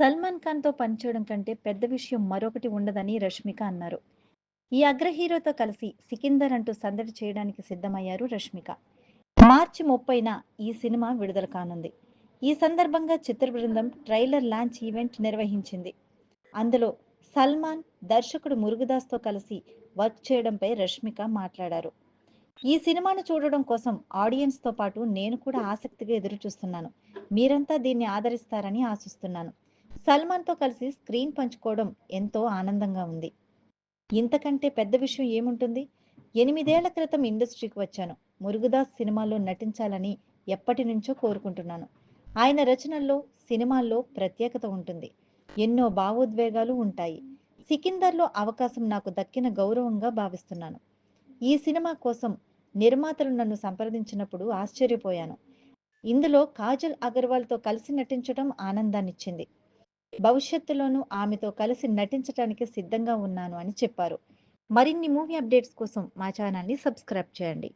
సల్మాన్ ఖాన్‌తో పనిచేయడం కంటే పెద్ద విషయం మరొకటి ఉండదని రష్మిక అన్నారు. ఈ అగ్ర హీరోతో కలిసి 'సికిందర్' అంటూ సందడి చేయడానికి సిద్ధమయ్యారు రష్మిక. మార్చి 30న ఈ సినిమా విడుదల కానుంది. ఈ సందర్భంగా చిత్ర బృందం ట్రైలర్ లాంచ్ ఈవెంట్ నిర్వహించింది. అందులో సల్మాన్, దర్శకుడు మురుగదాస్‌తో కలిసి వర్క్ చేయడంపై రష్మిక మాట్లాడారు. ఈ సినిమాను చూడడం కోసం ఆడియన్స్‌తో పాటు నేను కూడా ఆసక్తిగా ఎదురుచూస్తున్నాను. మీరంతా దీన్ని ఆదరిస్తారని ఆశిస్తున్నాను. సల్మాన్‌తో కలిసి స్క్రీన్ పంచుకోవడం ఎంతో ఆనందంగా ఉంది. ఇంతకంటే పెద్ద విషయం ఏముంటుంది? 8 ఏళ్ల క్రితం ఇండస్ట్రీకి వచ్చాను. మురుగదాస్ సినిమాల్లో నటించాలని ఎప్పటినుంచో కోరుకుంటున్నాను. ఆయన రచనల్లో, సినిమాల్లో ప్రత్యేకత ఉంటుంది. ఎన్నో భావోద్వేగాలు ఉంటాయి. సికిందర్‌లో అవకాశం నాకు దక్కిన గౌరవంగా భావిస్తున్నాను. ఈ సినిమా కోసం నిర్మాతలు నన్ను సంప్రదించినప్పుడు ఆశ్చర్యపోయాను. ఇందులో కాజల్ అగర్వాల్‌తో కలిసి నటించడం ఆనందాన్నిచ్చింది. భవిష్యత్తులోనూ ఆమెతో కలిసి నటించటానికి సిద్ధంగా ఉన్నాను అని చెప్పారు. మరిన్ని మూవీ అప్డేట్స్ కోసం మా ఛానల్‌ని సబ్స్క్రైబ్ చేయండి.